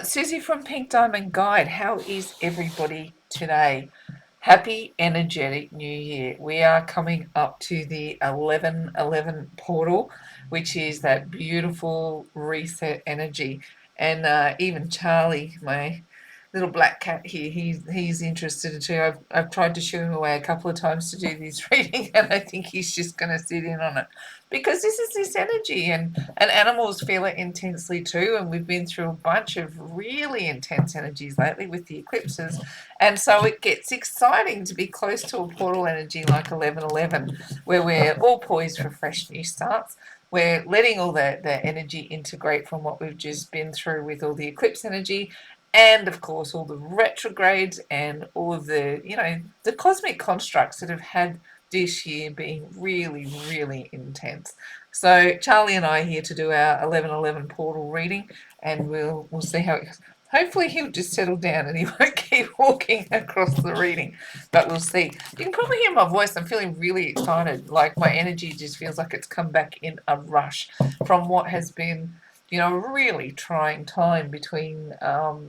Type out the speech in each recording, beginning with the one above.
Susie from Pink Diamond Guide. How is everybody today? Happy energetic new year. We are coming up to the 1111 portal, which is that beautiful reset energy. And even Charlie, my little black cat here, he's interested too. I've tried to shoo him away a couple of times to do this reading, and I think he's just going to sit in on it because this is this energy, and animals feel it intensely too. And we've been through a bunch of really intense energies lately with the eclipses, and so it gets exciting to be close to a portal energy like 1111, where we're all poised for fresh new starts. We're letting all the energy integrate from what we've just been through with all the eclipse energy, and of course all the retrogrades and all of the the cosmic constructs that have had this year being really, really intense. So Charlie and I are here to do our 1111 portal reading, and we'll see how it goes. Hopefully he'll just settle down and he won't keep walking across the reading, but we'll see. You can probably hear my voice. I'm feeling really excited. Like my energy just feels like it's come back in a rush from what has been a really trying time between, all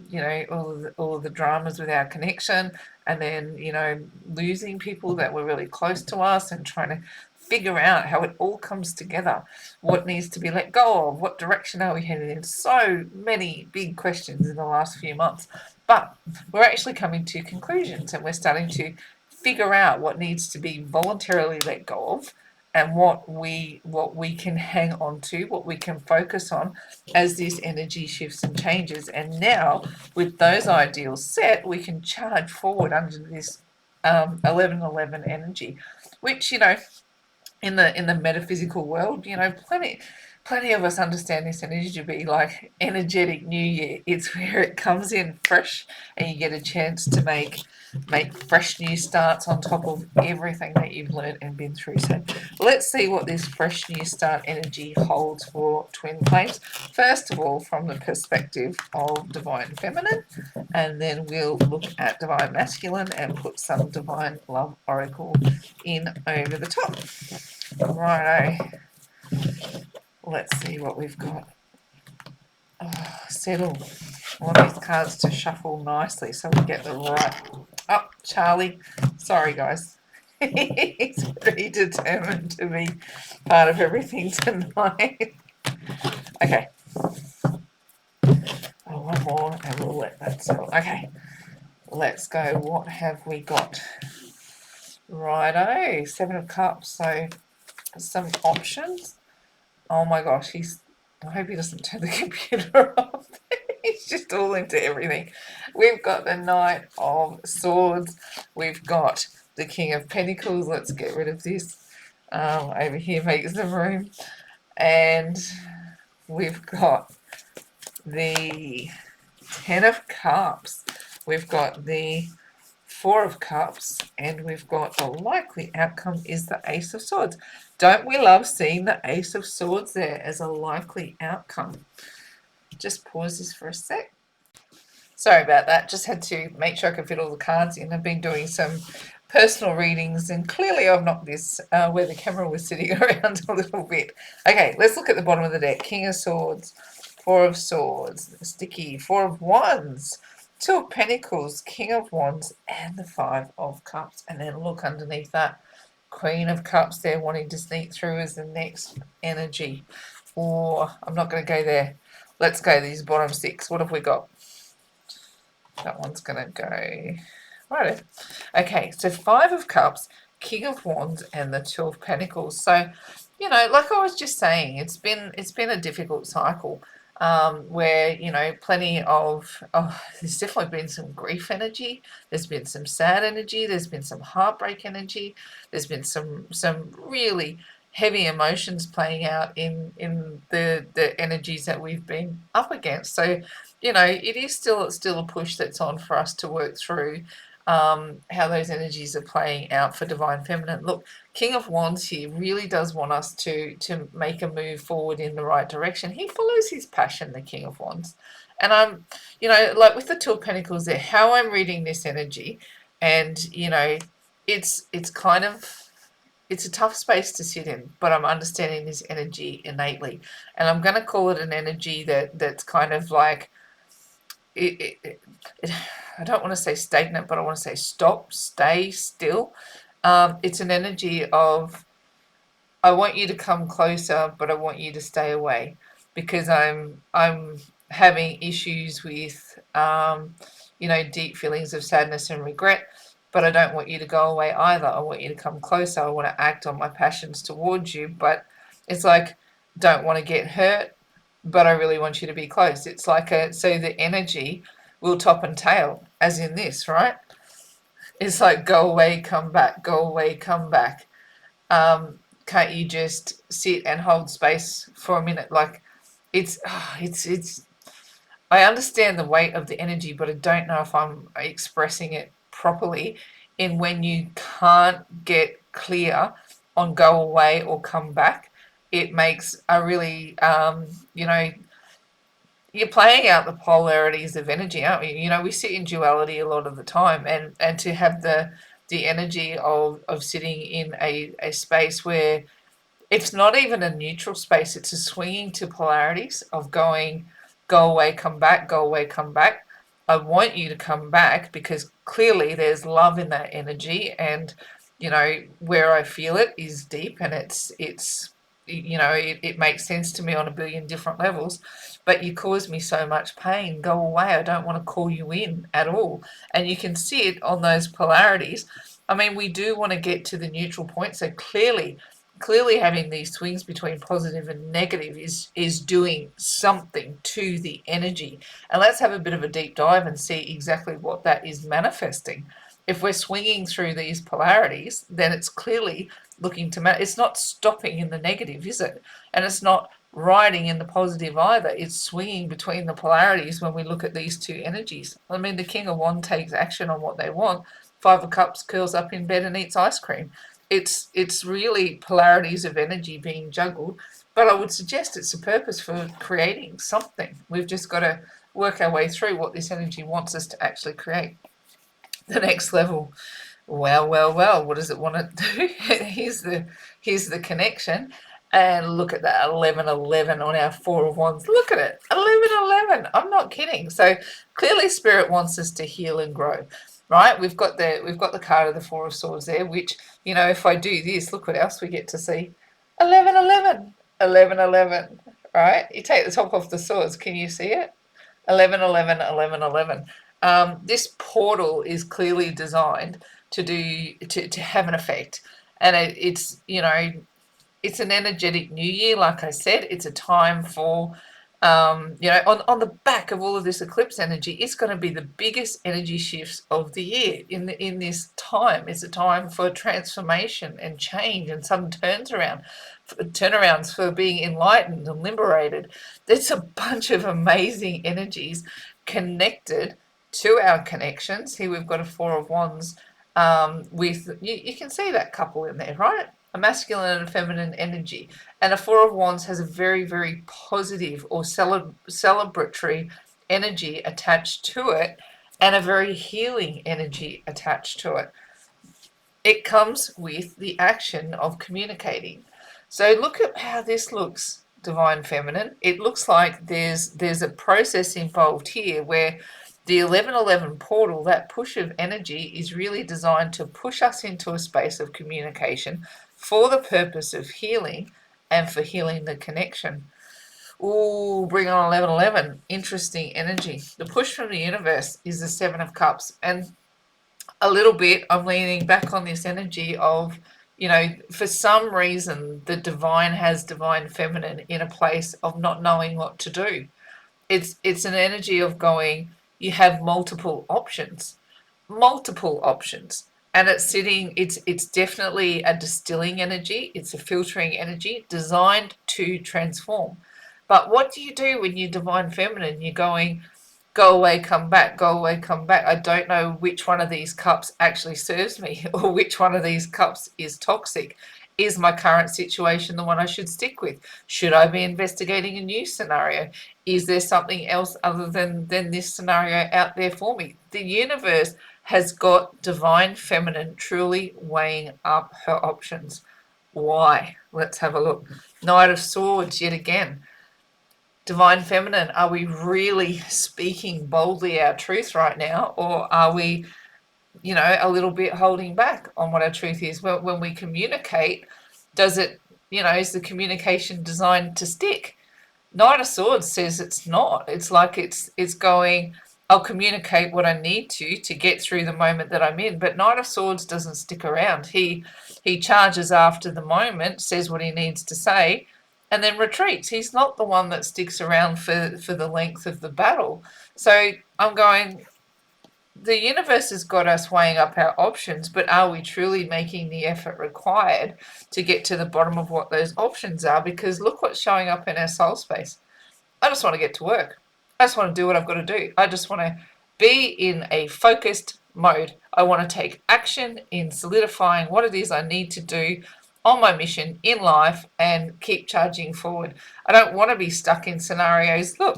of the dramas with our connection, and then, losing people that were really close to us and trying to figure out how it all comes together, what needs to be let go of, what direction are we headed in. So many big questions in the last few months. But we're actually coming to conclusions, and we're starting to figure out what needs to be voluntarily let go of, and what we can hang on to, what we can focus on as this energy shifts and changes. And now, with those ideals set, we can charge forward under this 1111 energy, which in the metaphysical world, plenty of us understand this energy to be like energetic new year. It's where it comes in fresh, and you get a chance to make fresh new starts on top of everything that you've learned and been through. So let's see what this fresh new start energy holds for twin flames. First of all, from the perspective of divine feminine, and then we'll look at divine masculine and put some divine love oracle in over the top. Righto. Let's see what we've got. Settle. I want these cards to shuffle nicely so we get the right. Oh, Charlie. Sorry, guys. He's pretty determined to be part of everything tonight. Okay. One more and we'll let that settle. Okay. Let's go. What have we got? Righto. 7 of Cups. So some options. Oh my gosh, I hope he doesn't turn the computer off. He's just all into everything. We've got the Knight of Swords. We've got the King of Pentacles. Let's get rid of this. Over here, make some room. And we've got the 10 of Cups. We've got the 4 of Cups, and we've got the likely outcome is the Ace of Swords. Don't we love seeing the Ace of Swords there as a likely outcome? Just pause this for a sec. Sorry about that. Just had to make sure I could fit all the cards in. I've been doing some personal readings, and clearly I've knocked this where the camera was sitting around a little bit. Okay, let's look at the bottom of the deck. King of Swords, 4 of Swords, sticky, 4 of Wands, 2 of Pentacles, King of Wands, and the 5 of Cups. And then look underneath that, Queen of Cups there wanting to sneak through as the next energy. Or I'm not going to go there. Let's go these bottom 6. What have we got? That one's going to go right. Okay, so 5 of Cups, King of Wands, and the 2 of Pentacles. So, like I was just saying, it's been a difficult cycle. Where plenty of there's definitely been some grief energy, there's been some sad energy, there's been some heartbreak energy, there's been some really heavy emotions playing out in the energies that we've been up against. So it is still a push that's on for us to work through how those energies are playing out for divine feminine. Look, King of Wands here really does want us to make a move forward in the right direction. He follows his passion, the King of Wands. And I'm, like with the 2 of Pentacles there, how I'm reading this energy, and it's kind of, it's a tough space to sit in, but I'm understanding this energy innately. And I'm going to call it an energy that's kind of like I don't want to say stagnant, but I want to say stop, stay still. It's an energy of, I want you to come closer, but I want you to stay away, because I'm having issues with deep feelings of sadness and regret, but I don't want you to go away either. I want you to come closer. I want to act on my passions towards you, but it's like, don't want to get hurt, but I really want you to be close. It's like so the energy will top and tail, as in this, right? It's like, go away, come back, go away, come back. Can't you just sit and hold space for a minute? Like, it's I understand the weight of the energy, but I don't know if I'm expressing it properly. In when you can't get clear on go away or come back, it makes a really you're playing out the polarities of energy, aren't we? We sit in duality a lot of the time, and to have the energy of sitting in a space where it's not even a neutral space, it's a swinging to polarities of going, go away, come back, go away, come back. I want you to come back because clearly there's love in that energy, and where I feel it is deep, and it makes sense to me on a billion different levels. But you cause me so much pain, go away. I don't want to call you in at all. And you can see it on those polarities. I mean, we do want to get to the neutral point, so clearly having these swings between positive and negative is doing something to the energy. And let's have a bit of a deep dive and see exactly what that is manifesting. If we're swinging through these polarities, then it's clearly looking to it's not stopping in the negative, is it? And it's not riding in the positive either. It's swinging between the polarities when we look at these two energies. I mean, the King of Wands takes action on what they want. Five of Cups curls up in bed and eats ice cream. It's really polarities of energy being juggled, but I would suggest it's a purpose for creating something. We've just got to work our way through what this energy wants us to actually create. The next level. Well, what does it want to do? here's the connection. And look at that 1111 on our Four of Wands. Look at it, 1111. I'm not kidding. So clearly, Spirit wants us to heal and grow, right? We've got the card of the Four of Swords there, which if I do this, look what else we get to see. 1111, 1111. Right? You take the top off the swords. Can you see it? 1111, 1111. This portal is clearly designed to have an effect, and it's an energetic new year. Like I said, it's a time for on the back of all of this eclipse energy, it's going to be the biggest energy shifts of the year in this time. It's a time for transformation and change, and some turnarounds for being enlightened and liberated. There's a bunch of amazing energies connected to our connections. Here we've got a Four of Wands with, you can see that couple in there, right? A masculine and a feminine energy. And a Four of Wands has a very, very positive or celebratory energy attached to it, and a very healing energy attached to it. It comes with the action of communicating. So look at how this looks, Divine Feminine. It looks like there's a process involved here where the 1111 portal, that push of energy, is really designed to push us into a space of communication for the purpose of healing and for healing the connection. Ooh, bring on 1111. Interesting energy. The push from the universe is the Seven of Cups. And a little bit, I'm leaning back on this energy of, for some reason, the divine has divine feminine in a place of not knowing what to do. It's an energy of going, you have multiple options, and it's definitely a distilling energy. It's a filtering energy designed to transform. But what do you do when you're divine feminine? You're going, go away, come back, go away, come back. I don't know which one of these cups actually serves me, or which one of these cups is toxic. Is my current situation the one I should stick with? Should I be investigating a new scenario? Is there something else other than this scenario out there for me? The universe has got divine feminine truly weighing up her options. Why? Let's have a look. Knight of Swords yet again. Divine Feminine, are we really speaking boldly our truth right now, or are we, a little bit holding back on what our truth is? Well, when we communicate, does it, is the communication designed to stick? Knight of Swords says it's not. It's like it's going, I'll communicate what I need to get through the moment that I'm in. But Knight of Swords doesn't stick around. He charges after the moment, says what he needs to say, and then retreats. He's not the one that sticks around for the length of the battle. So I'm going, the universe has got us weighing up our options, but are we truly making the effort required to get to the bottom of what those options are? Because look what's showing up in our soul space. I just want to get to work. I just want to do what I've got to do. I just want to be in a focused mode. I want to take action in solidifying what it is I need to do on my mission in life and keep charging forward. I don't want to be stuck in scenarios. Look,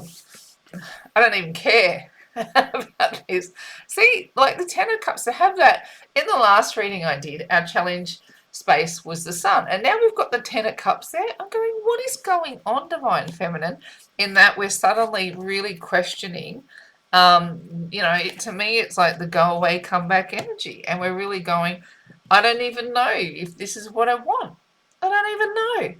I don't even care about this. See, like the Ten of Cups, to have that in the last reading I did, our challenge space was the Sun. And now we've got the Ten of Cups there. I'm going, what is going on, Divine Feminine? In that we're suddenly really questioning, to me, it's like the go away, come back energy. And we're really going, I don't even know if this is what I want. I don't even know.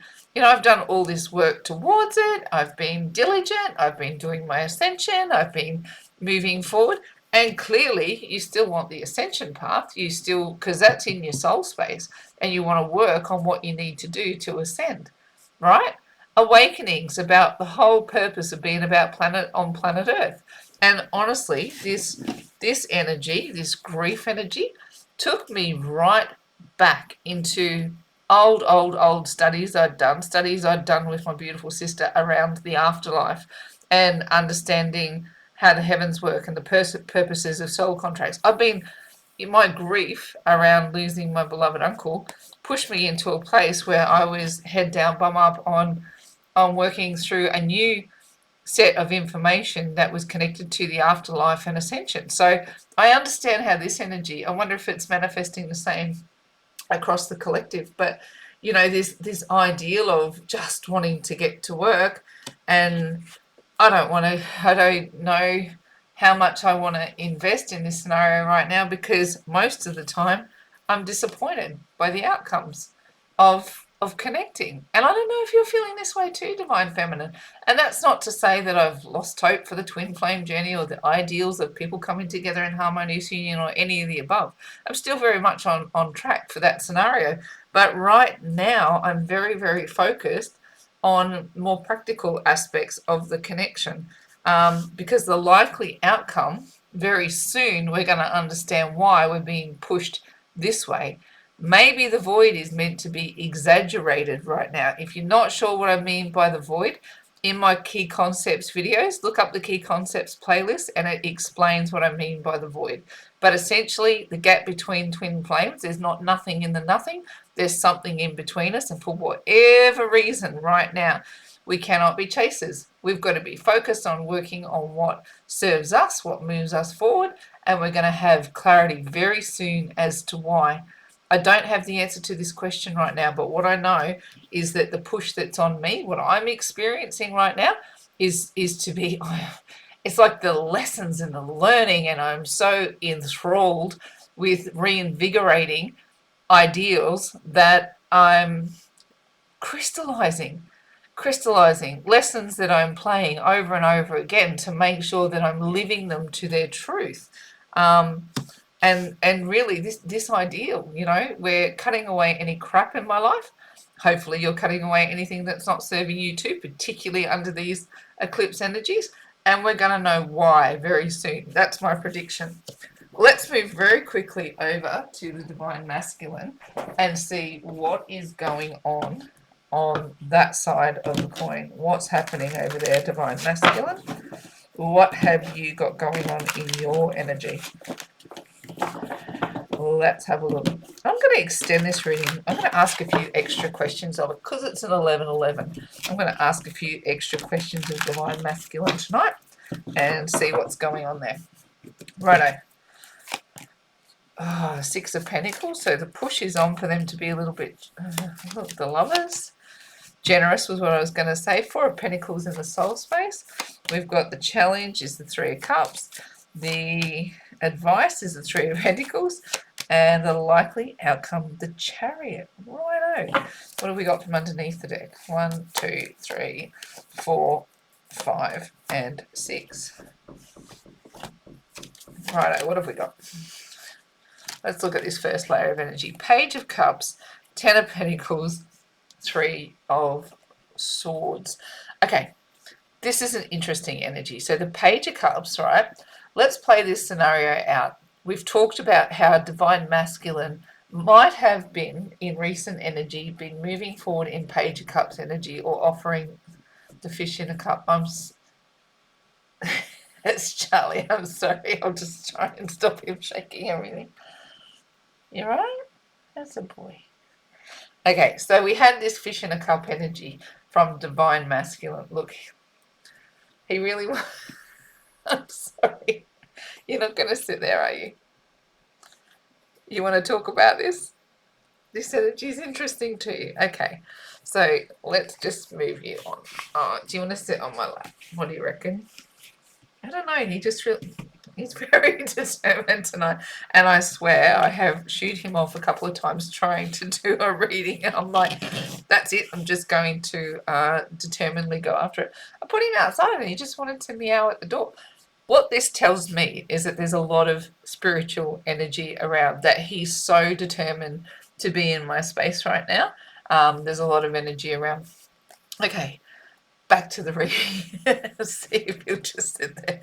I've done all this work towards it. I've been diligent. I've been doing my ascension. I've been moving forward. And clearly, you still want the ascension path. You still, because that's in your soul space, and you want to work on what you need to do to ascend, right? Awakenings about the whole purpose of being about planet Earth. And honestly, this energy, this grief energy, took me right back into old studies I'd done with my beautiful sister around the afterlife and understanding how the heavens work and the purposes of soul contracts. My grief around losing my beloved uncle pushed me into a place where I was head down, bum up on working through a new set of information that was connected to the afterlife and ascension. So I understand how this energy, I wonder if it's manifesting the same across the collective, but this ideal of just wanting to get to work, and I don't know how much I want to invest in this scenario right now, because most of the time I'm disappointed by the outcomes of connecting. And I don't know if you're feeling this way too, Divine Feminine. And that's not to say that I've lost hope for the twin flame journey or the ideals of people coming together in harmonious union or any of the above. I'm still very much on track for that scenario. But right now I'm very, very focused on more practical aspects of the connection, because the likely outcome, very soon we're going to understand why we're being pushed this way. Maybe the void is meant to be exaggerated right now. If you're not sure what I mean by the void, in my key concepts videos, look up the key concepts playlist and it explains what I mean by the void. But essentially, the gap between twin flames, there's not nothing in the nothing. There's something in between us, and for whatever reason right now, we cannot be chasers. We've got to be focused on working on what serves us, what moves us forward, and we're going to have clarity very soon as to why. I don't have the answer to this question right now, but what I know is that the push that's on me, what I'm experiencing right now, is to be, it's like the lessons and the learning, and I'm so enthralled with reinvigorating ideals that I'm crystallizing lessons that I'm playing over and over again to make sure that I'm living them to their truth. And really this ideal, we're cutting away any crap in my life. Hopefully you're cutting away anything that's not serving you too, particularly under these eclipse energies. And we're going to know why very soon. That's my prediction. Let's move very quickly over to the Divine Masculine and see what is going on that side of the coin. What's happening over there, Divine Masculine? What have you got going on in your energy? Let's have a look. I'm going to extend this reading. I'm going to ask a few extra questions of it because it's an 11-11. I'm going to ask a few extra questions of Divine Masculine tonight and see what's going on there. Righto. Six of Pentacles. So the push is on for them to be a little bit, the Lovers. Generous was what I was going to say. Four of Pentacles in the soul space. We've got the challenge is the Three of Cups. The advice is the Three of Pentacles. And the likely outcome, the Chariot. Righto. What have we got from underneath the deck? 1, 2, 3, 4, 5, and 6. Righto, what have we got? Let's look at this first layer of energy. Page of Cups, Ten of Pentacles, Three of Swords. Okay, this is an interesting energy. So the Page of Cups, right? Let's play this scenario out. We've talked about how Divine Masculine might have been, in recent energy, been moving forward in Page of Cups energy or offering the fish in a cup. It's Charlie, I'm sorry. I'll just try and stop him shaking everything. You right? That's a boy. Okay, so we had this fish in a cup energy from Divine Masculine. Look, he really was. I'm sorry. You're not going to sit there, are you? You want to talk about this? This energy is interesting to you. Okay, so let's just move you on. Oh, do you want to sit on my lap? What do you reckon? I don't know. He's very determined tonight. And I swear I have shooed him off a couple of times trying to do a reading. And I'm like, that's it. I'm just going to determinedly go after it. I put him outside and he just wanted to meow at the door. What this tells me is that there's a lot of spiritual energy around, that he's so determined to be in my space right now. There's a lot of energy around. Okay, back to the reading. See if you'll just sit there.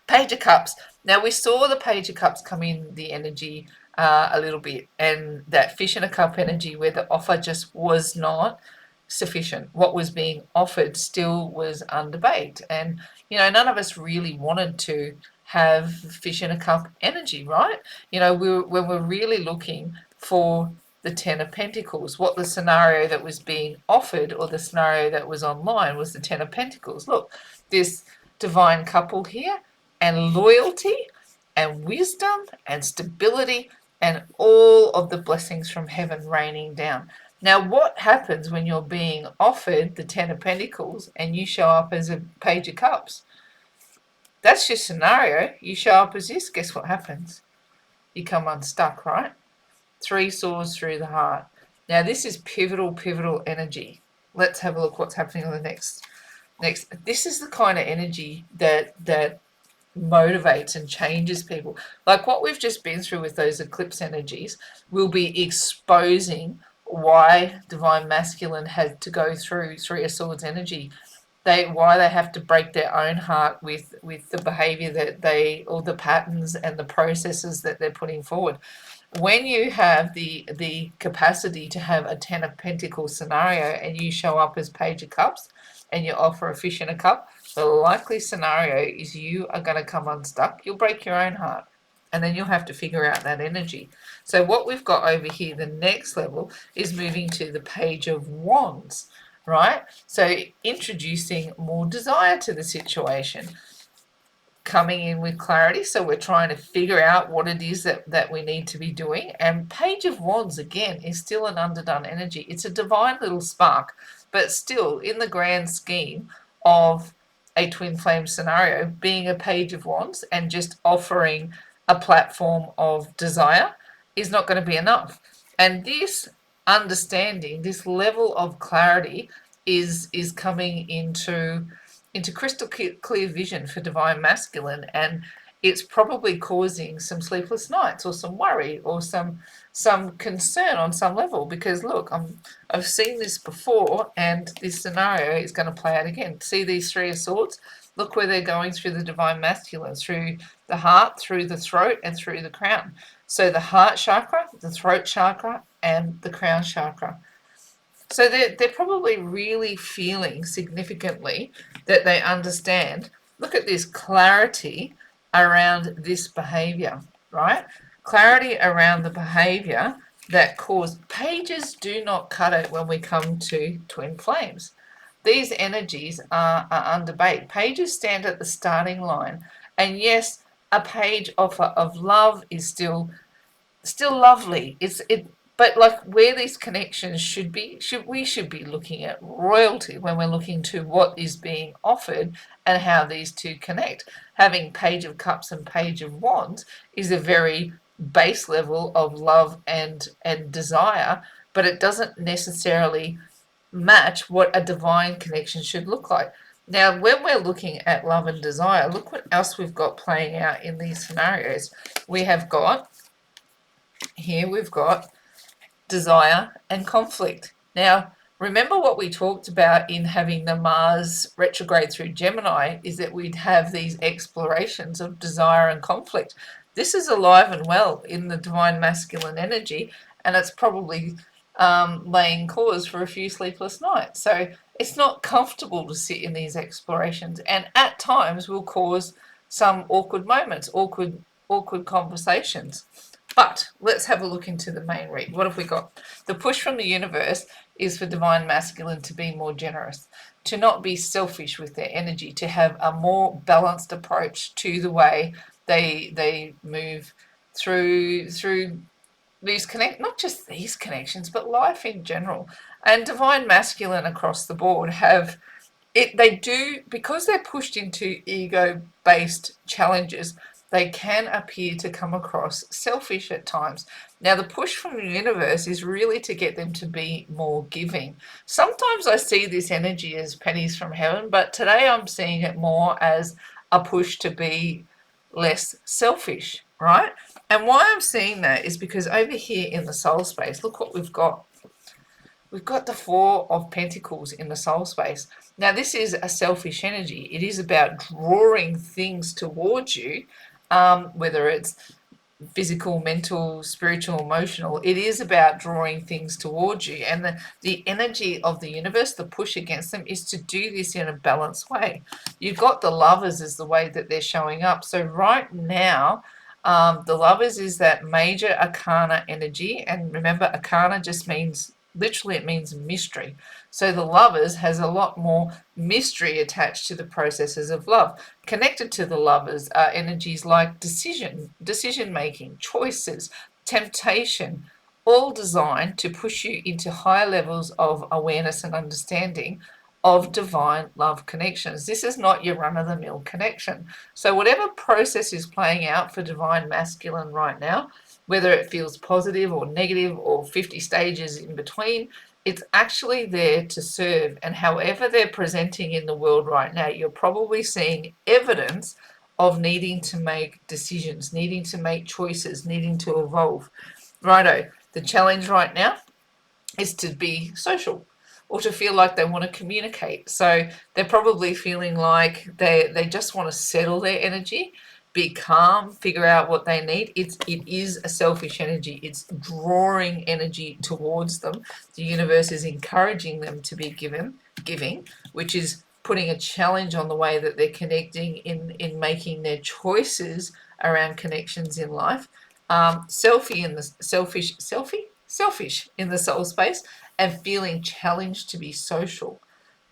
Page of Cups. Now, we saw the Page of Cups come in the energy a little bit, and that fish in a cup energy where the offer just was not sufficient. What was being offered still was under debate. And, none of us really wanted to have fish in a cup energy, right? When we're really looking for the Ten of Pentacles, what the scenario that was being offered or the scenario that was online was the Ten of Pentacles. Look, this divine couple here, and loyalty and wisdom and stability and all of the blessings from heaven raining down. Now, what happens when you're being offered the Ten of Pentacles and you show up as a Page of Cups? That's your scenario. You show up as this, guess what happens? You come unstuck, right? Three swords through the heart. Now, this is pivotal energy. Let's have a look what's happening on the next. This is the kind of energy that motivates and changes people. Like what we've just been through with those eclipse energies will be exposing why Divine Masculine had to go through Three of Swords energy. Why they have to break their own heart with the behavior that or the patterns and the processes that they're putting forward. When you have the capacity to have a Ten of Pentacles scenario and you show up as Page of Cups and you offer a fish in a cup, the likely scenario is you are going to come unstuck. You'll break your own heart and then you'll have to figure out that energy. So what we've got over here, the next level, is moving to the Page of Wands, right? So introducing more desire to the situation, coming in with clarity. So we're trying to figure out what it is that we need to be doing. And Page of Wands, again, is still an underdone energy. It's a divine little spark, but still in the grand scheme of a twin flame scenario, being a Page of Wands and just offering a platform of desire is not going to be enough. And this understanding, this level of clarity is coming into crystal clear vision for Divine Masculine, and it's probably causing some sleepless nights or some worry or some concern on some level, because look, I've seen this before and this scenario is going to play out again. See these Three of Swords? Look where they're going through the Divine Masculine, through the heart, through the throat, and through the crown. So the heart chakra, the throat chakra, and the crown chakra. So they're probably really feeling significantly that they understand. Look at this clarity around this behavior, right? Clarity around the behavior that caused. Pages do not cut it when we come to twin flames. These energies are under debate. Pages stand at the starting line. And yes, a page offer of love is still lovely. But like where these connections should be looking at royalty when we're looking to what is being offered and how these two connect. Having Page of Cups and Page of Wands is a very base level of love and desire, but it doesn't necessarily match what a divine connection should look like. Now, when we're looking at love and desire, look what else we've got playing out in these scenarios. We have got here, we've got desire and conflict. Now, remember what we talked about in having the Mars retrograde through Gemini is that we'd have these explorations of desire and conflict. This is alive and well in the divine masculine energy, and it's probably laying cause for a few sleepless nights. So it's not comfortable to sit in these explorations, and at times will cause some awkward moments, awkward conversations. But let's have a look into the main read. What have we got? The push from the universe is for divine masculine to be more generous, to not be selfish with their energy, to have a more balanced approach to the way they move through these not just these connections, but life in general. And divine masculine across the board have it. They do, because they're pushed into ego-based challenges, they can appear to come across selfish at times. Now, the push from the universe is really to get them to be more giving. Sometimes I see this energy as pennies from heaven, but today I'm seeing it more as a push to be less selfish, right? And why I'm seeing that is because over here in the soul space, look what we've got. We've got the Four of Pentacles in the soul space. Now, this is a selfish energy. It is about drawing things towards you, whether it's physical, mental, spiritual, emotional. It is about drawing things towards you. And the energy of the universe, the push against them, is to do this in a balanced way. You've got the Lovers as the way that they're showing up. So right now, the Lovers is that major arcana energy. And remember, arcana just means, literally, it means mystery. So the Lovers has a lot more mystery attached to the processes of love. Connected to the Lovers are energies like decision making, choices, temptation, all designed to push you into higher levels of awareness and understanding of divine love connections. This is not your run-of-the-mill connection. So whatever process is playing out for divine masculine right now, whether it feels positive or negative or 50 stages in between, it's actually there to serve. And however they're presenting in the world right now, you're probably seeing evidence of needing to make decisions, needing to make choices, needing to evolve. Righto, the challenge right now is to be social or to feel like they want to communicate. So they're probably feeling like they just want to settle their energy, be calm, figure out what they need. It is a selfish energy. It's drawing energy towards them. The universe is encouraging them to be giving, which is putting a challenge on the way that they're connecting in making their choices around connections in life. Selfish in the soul space, and feeling challenged to be social,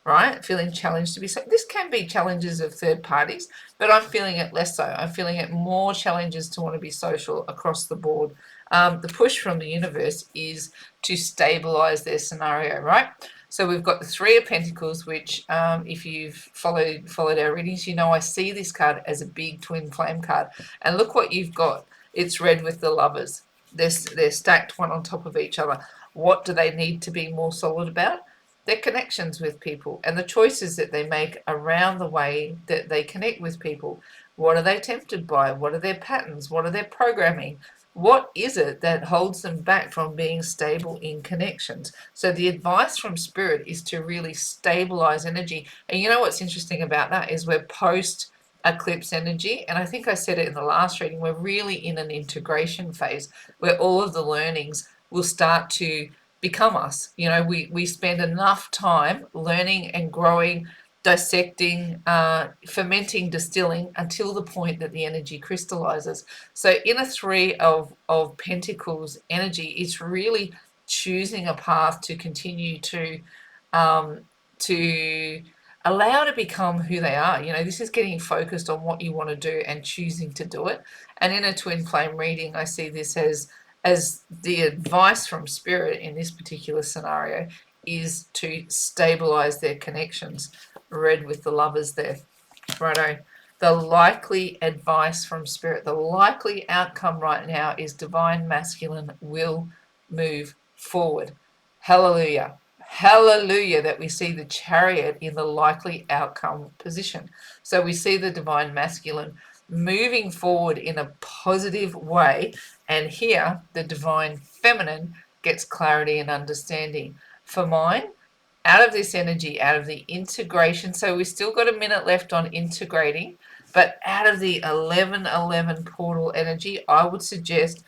right? Feeling challenged to be so. This can be challenges of third parties, but I'm feeling it less so. I'm feeling it more challenges to want to be social across the board. The push from the universe is to stabilize their scenario, right? So we've got the Three of Pentacles, which if you've followed our readings, you know I see this card as a big twin flame card. And look what you've got. It's red with the Lovers. They're stacked one on top of each other. What do they need to be more solid about? Their connections with people and the choices that they make around the way that they connect with people. What are they tempted by? What are their patterns? What are their programming? What is it that holds them back from being stable in connections? So the advice from Spirit is to really stabilize energy. And you know what's interesting about that is we're post eclipse energy, and I think I said it in the last reading, we're really in an integration phase where all of the learnings will start to become us. You know, we spend enough time learning and growing, dissecting, fermenting, distilling until the point that the energy crystallizes. So in a Three of Pentacles energy, it's really choosing a path to continue to allow to become who they are. You know, this is getting focused on what you want to do and choosing to do it. And in a twin flame reading, I see this as as the advice from spirit in this particular scenario is to stabilize their connections. Red with the lovers there. Righto. The likely advice from spirit, the likely outcome right now is divine masculine will move forward. Hallelujah. Hallelujah that we see the chariot in the likely outcome position. So we see the divine masculine moving forward in a positive way, and here the divine feminine gets clarity and understanding. For mine, out of this energy, out of the integration, so we've still got a minute left on integrating, but out of the 1111 portal energy, I would suggest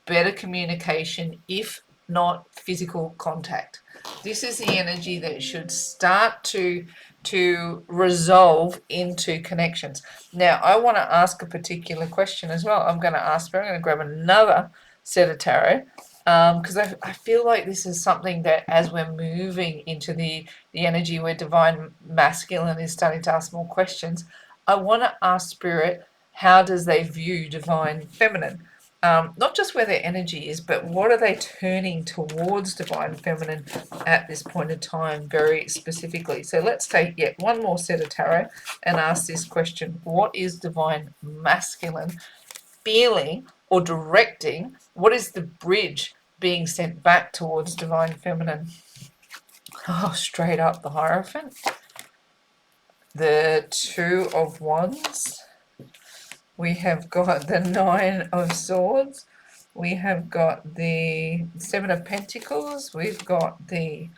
better communication, if not physical contact. This is the energy that should start to resolve into connections. Now, I want to ask a particular question as well. I'm going to grab another set of tarot, because I feel like this is something that as we're moving into the energy where divine masculine is starting to ask more questions, I want to ask spirit, how does they view divine feminine? Not just where their energy is, but what are they turning towards divine feminine at this point in time, very specifically. So let's take yet one more set of tarot and ask this question: what is divine masculine feeling or directing? What is the bridge being sent back towards divine feminine? Oh, straight up the Hierophant, the Two of Wands, we have got the Nine of Swords, we have got the Seven of Pentacles, we've got the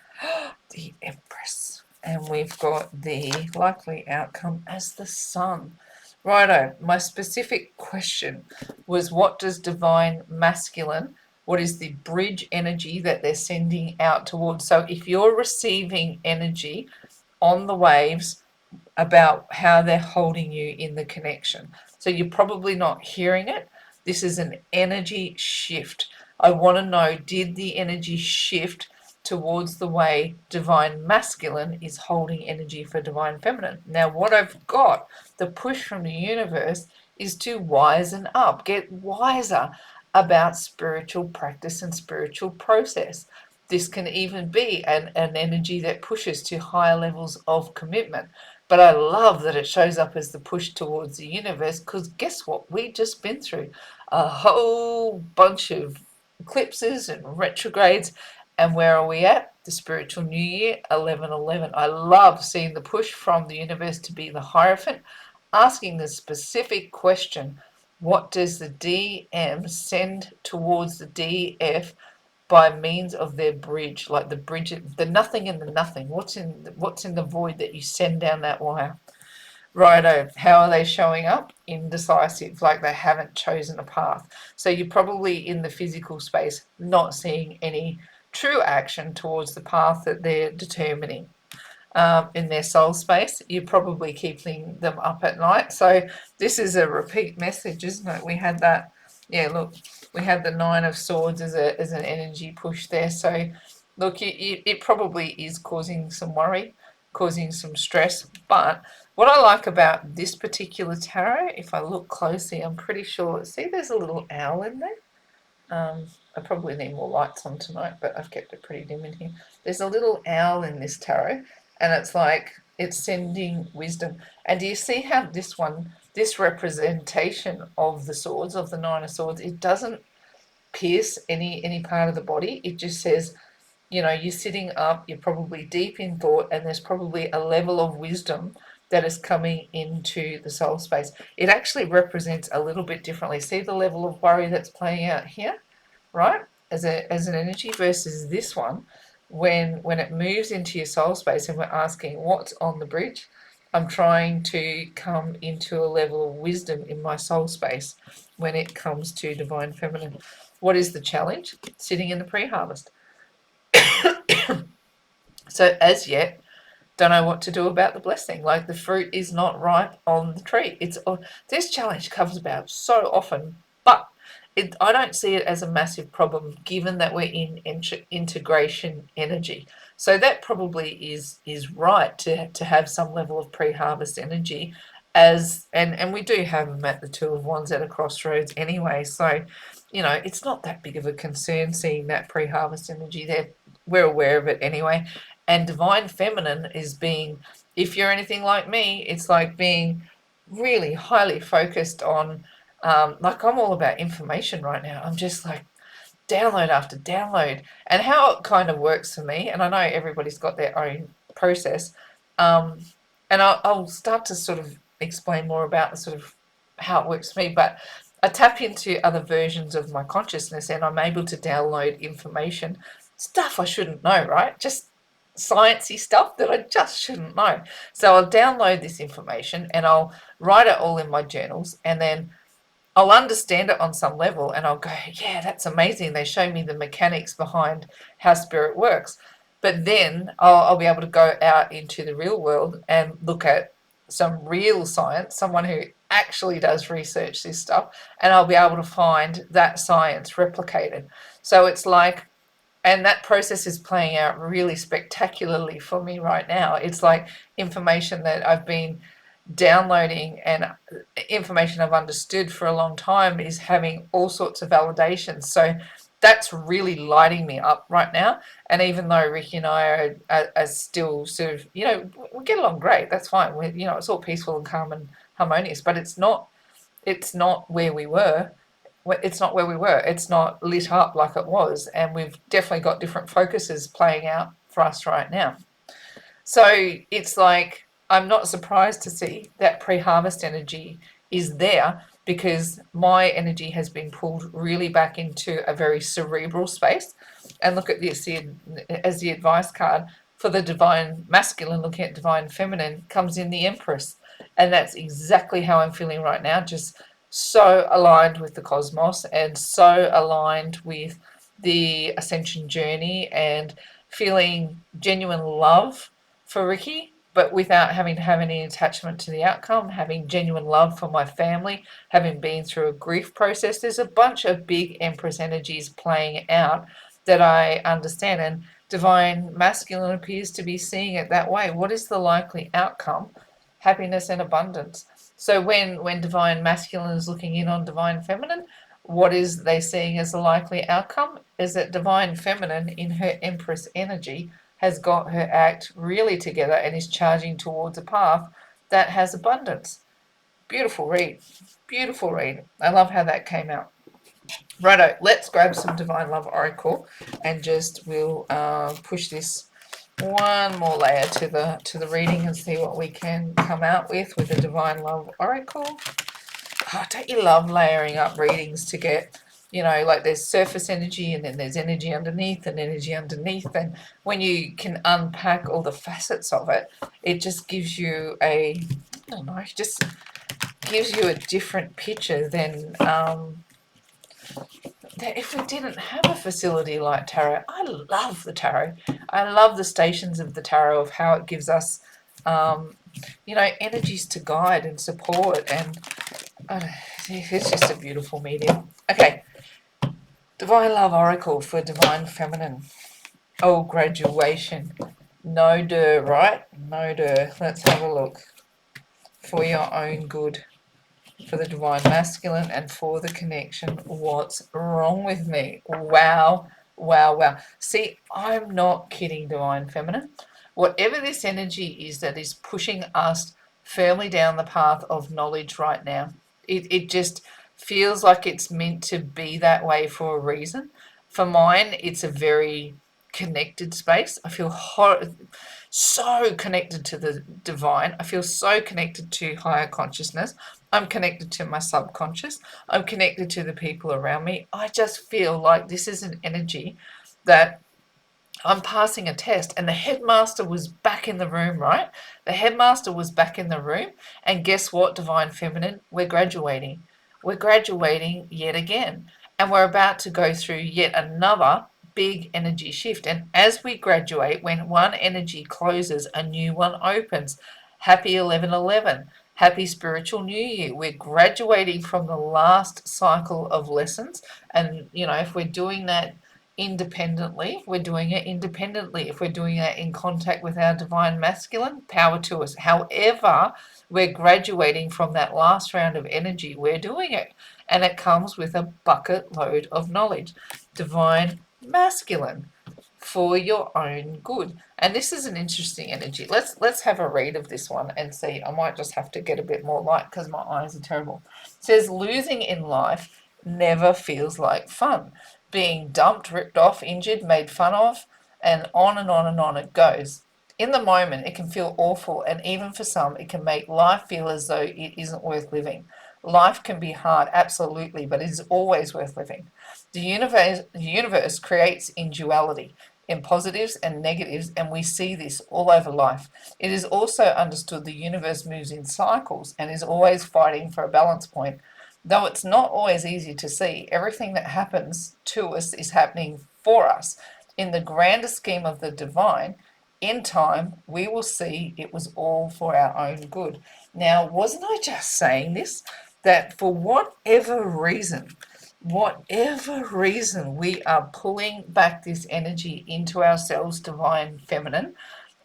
Empress, and we've got the likely outcome as the Sun. Righto, my specific question was, what does divine masculine, what is the bridge energy that they're sending out towards? So if you're receiving energy on the waves about how they're holding you in the connection, so you're probably not hearing it. This is an energy shift. I want to know, did the energy shift towards the way divine masculine is holding energy for divine feminine? Now, what I've got, the push from the universe, is to wisen up, get wiser about spiritual practice and spiritual process. This can even be an energy that pushes to higher levels of commitment. But I love that it shows up as the push towards the universe, because guess what? We've just been through a whole bunch of eclipses and retrogrades. And where are we at? The spiritual new year, 1111. I love seeing the push from the universe to be the Hierophant, asking the specific question: what does the DM send towards the DF by means of their bridge, like the bridge, the nothing and the nothing? What's in the void that you send down that wire? Righto, how are they showing up? Indecisive, like they haven't chosen a path. So you're probably in the physical space not seeing any true action towards the path that they're determining. In their soul space, you're probably keeping them up at night. So this is a repeat message, isn't it? We had that, yeah, look, we had the Nine of Swords as an energy push there. So look, it probably is causing some worry, causing some stress. But what I like about this particular tarot, if I look closely, I'm pretty sure, see, there's a little owl in there. I probably need more lights on tonight, but I've kept it pretty dim in here. There's a little owl in this tarot, and it's like it's sending wisdom. And do you see how this representation of the swords, of the Nine of Swords, it doesn't pierce any part of the body. It just says, you're sitting up, you're probably deep in thought, and there's probably a level of wisdom that is coming into the soul space. It actually represents a little bit differently. See the level of worry that's playing out here, right? As an energy versus this one, when it moves into your soul space and we're asking what's on the bridge, I'm trying to come into a level of wisdom in my soul space when it comes to divine feminine. What is the challenge? Sitting in the pre-harvest. So as yet, don't know what to do about the blessing. Like, the fruit is not ripe on the tree. This challenge comes about so often, but I don't see it as a massive problem, given that we're in integration energy. So that probably is right to have some level of pre-harvest energy, and we do have them at the Two of Wands at a crossroads anyway. So it's not that big of a concern seeing that pre-harvest energy there. We're aware of it anyway. And divine feminine is being, if you're anything like me, it's like being really highly focused on, like I'm all about information right now. I'm just like download after download. And how it kind of works for me, and I know everybody's got their own process, um, and I'll start to sort of explain more about the sort of how it works for me, but I tap into other versions of my consciousness and I'm able to download information, stuff I shouldn't know, right? Just sciencey stuff that I just shouldn't know. So I'll download this information and I'll write it all in my journals, and then I'll understand it on some level and I'll go, yeah, that's amazing. They show me the mechanics behind how spirit works. But then I'll be able to go out into the real world and look at some real science, someone who actually does research this stuff, and I'll be able to find that science replicated. So it's like, and that process is playing out really spectacularly for me right now. It's like information that I've been downloading and information I've understood for a long time is having all sorts of validations. So that's really lighting me up right now. And even though Ricky and I are still sort of, we get along great. That's fine. It's all peaceful and calm and harmonious. But it's not. It's not where we were. It's not where we were. It's not lit up like it was. And we've definitely got different focuses playing out for us right now. So it's like, I'm not surprised to see that pre-harvest energy is there, because my energy has been pulled really back into a very cerebral space. And look at this as the advice card for the divine masculine, looking at divine feminine, comes in the Empress. And that's exactly how I'm feeling right now, just so aligned with the cosmos and so aligned with the ascension journey, and feeling genuine love for Ricky, but without having to have any attachment to the outcome, having genuine love for my family, having been through a grief process. There's a bunch of big Empress energies playing out that I understand, and divine masculine appears to be seeing it that way. What is the likely outcome? Happiness and abundance. So when divine masculine is looking in on divine feminine, what is they seeing as the likely outcome is that divine feminine in her Empress energy has got her act really together and is charging towards a path that has abundance. Beautiful read. Beautiful read. I love how that came out. Righto, let's grab some Divine Love Oracle and just we'll push this one more layer to the reading and see what we can come out with the Divine Love Oracle. Oh, don't you love layering up readings to get, like there's surface energy and then there's energy underneath and energy underneath. And when you can unpack all the facets of it, it just gives you I don't know, it just gives you a different picture than if we didn't have a facility like tarot. I love the tarot. I love the stations of the tarot, of how it gives us, energies to guide and support, and it's just a beautiful medium. Okay, Divine Love Oracle for Divine Feminine. Oh, graduation. No duh, right? No duh. Let's have a look. For your own good. For the Divine Masculine and for the connection. What's wrong with me? Wow. Wow, wow. See, I'm not kidding, Divine Feminine. Whatever this energy is that is pushing us firmly down the path of knowledge right now, it just feels like it's meant to be that way for a reason. For mine, it's a very connected space. I feel so connected to the divine. I feel so connected to higher consciousness. I'm connected to my subconscious. I'm connected to the people around me. I just feel like this is an energy that I'm passing a test, and the headmaster was back in the room, right? The headmaster was back in the room, and guess what, Divine Feminine? We're graduating. We're graduating yet again, and we're about to go through yet another big energy shift. And as we graduate, when one energy closes, a new one opens. Happy 11/11. Happy Spiritual New Year. We're graduating from the last cycle of lessons, and if we're doing that independently, we're doing it independently. If we're doing it in contact with our divine masculine, power to us. However, we're graduating from that last round of energy, we're doing it. And it comes with a bucket load of knowledge. Divine masculine, for your own good. And this is an interesting energy. Let's have a read of this one and see. I might just have to get a bit more light because my eyes are terrible. It says losing in life never feels like fun. Being dumped, ripped off, injured, made fun of, and on and on and on it goes. In the moment, it can feel awful, and even for some, it can make life feel as though it isn't worth living. Life can be hard, absolutely, but it is always worth living. The universe creates in duality, in positives and negatives, and we see this all over life. It is also understood the universe moves in cycles and is always fighting for a balance point. Though it's not always easy to see, everything that happens to us is happening for us. In the grander scheme of the divine, in time, we will see it was all for our own good. Now, wasn't I just saying this? That for whatever reason, we are pulling back this energy into ourselves, divine feminine,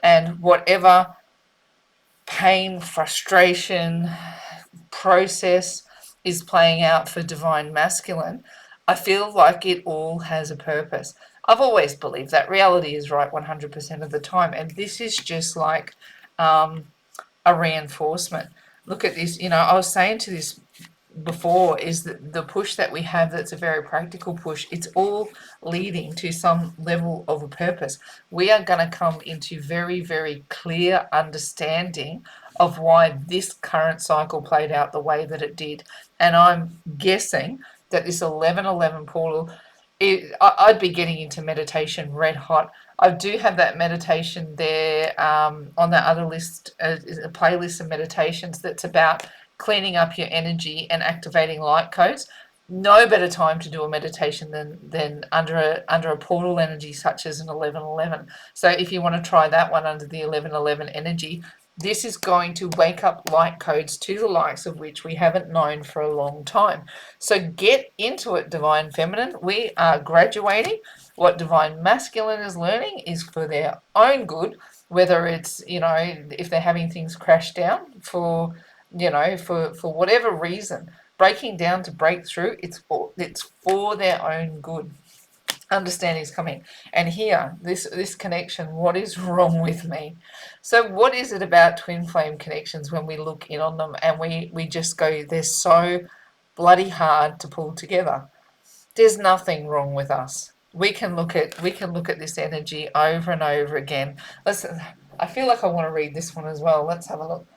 and whatever pain, frustration, process is playing out for divine masculine, I feel like it all has a purpose. I've always believed that reality is right 100% of the time, and this is just like a reinforcement. Look at this. I was saying to this before, is that the push that we have, that's a very practical push, it's all leading to some level of a purpose. We are going to come into very, very clear understanding of why this current cycle played out the way that it did. And I'm guessing that this 1111 portal, I'd be getting into meditation red hot. I do have that meditation there on that other list, a playlist of meditations that's about cleaning up your energy and activating light codes. No better time to do a meditation than under a portal energy such as an 1111. So if you want to try that one under the 1111 energy, this is going to wake up light codes to the likes of which we haven't known for a long time. So get into it, divine feminine. We are graduating. What divine masculine is learning is for their own good, whether it's, if they're having things crash down for whatever reason, breaking down to break through, it's for their own good. Understanding is coming. And here, this connection, what is wrong with me? So what is it about twin flame connections when we look in on them and we just go, they're so bloody hard to pull together? There's nothing wrong with us. We can look at this energy over and over again. I feel like I want to read this one as well. Let's have a look.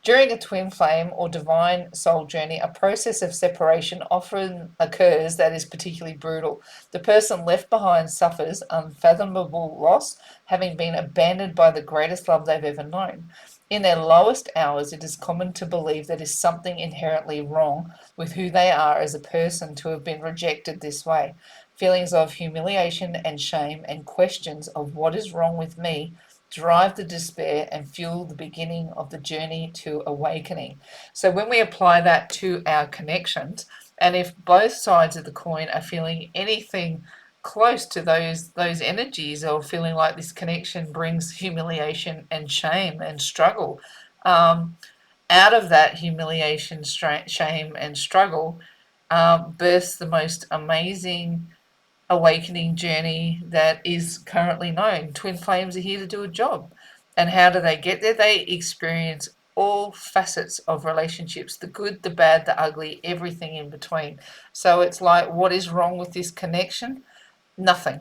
During a twin flame or divine soul journey, a process of separation often occurs that is particularly brutal. The person left behind suffers unfathomable loss, having been abandoned by the greatest love they've ever known. In their lowest hours, it is common to believe there is something inherently wrong with who they are as a person to have been rejected this way. Feelings of humiliation and shame and questions of what is wrong with me drive the despair and fuel the beginning of the journey to awakening. So when we apply that to our connections, and if both sides of the coin are feeling anything close to those energies, or feeling like this connection brings humiliation and shame and struggle, out of that humiliation, shame and struggle, births the most amazing awakening journey that is currently known. Twin flames are here to do a job. And how do they get there? They experience all facets of relationships, the good, the bad, the ugly, everything in between. So it's like, what is wrong with this connection? Nothing.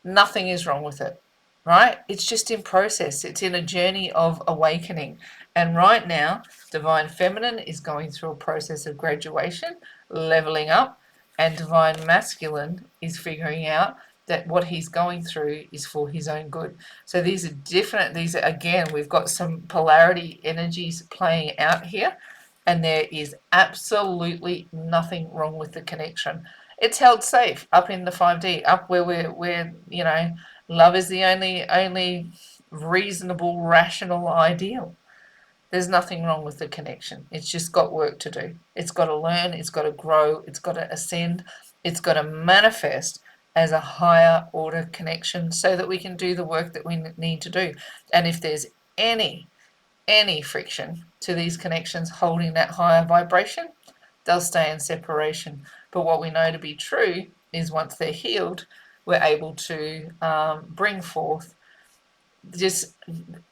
Nothing is wrong with it, right? It's just in process. It's in a journey of awakening. And right now, divine feminine is going through a process of graduation, leveling up, and divine masculine is figuring out that what he's going through is for his own good. So these are different. These are, again, we've got some polarity energies playing out here, and there is absolutely nothing wrong with the connection. It's held safe up in the 5D, up where we're love is the only reasonable, rational ideal. There's nothing wrong with the connection. It's just got work to do. It's got to learn, it's got to grow, it's got to ascend, it's got to manifest as a higher order connection so that we can do the work that we need to do. And if there's any friction to these connections holding that higher vibration, they'll stay in separation. But what we know to be true is once they're healed, we're able to bring forth just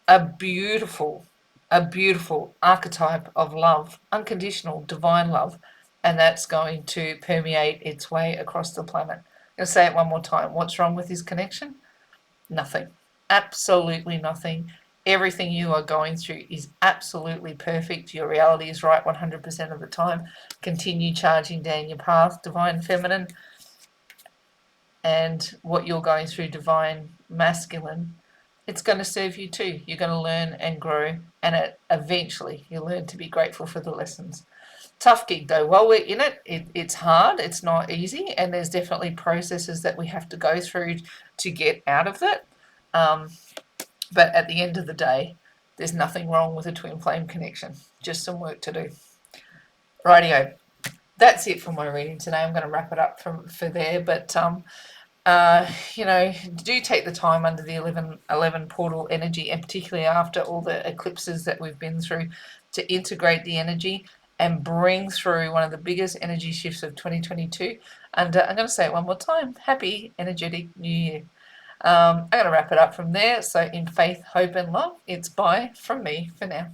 a beautiful, a beautiful archetype of love, unconditional, divine love, and that's going to permeate its way across the planet. I'm going to say it one more time. What's wrong with this connection? Nothing. Absolutely nothing. Everything you are going through is absolutely perfect. Your reality is right 100% of the time. Continue charging down your path, divine feminine, and what you're going through, divine masculine. It's going to serve you too. You're going to learn and grow, and eventually you'll learn to be grateful for the lessons. Tough gig though. While we're in it, it's hard. It's not easy, and there's definitely processes that we have to go through to get out of it. But at the end of the day, there's nothing wrong with a twin flame connection. Just some work to do. Rightio. That's it for my reading today. I'm going to wrap it up for there. But do take the time under the 11 portal energy, and particularly after all the eclipses that we've been through, to integrate the energy and bring through one of the biggest energy shifts of 2022. And I'm going to say it one more time. Happy energetic new year. I'm going to wrap it up from there. So in faith, hope and love, it's bye from me for now.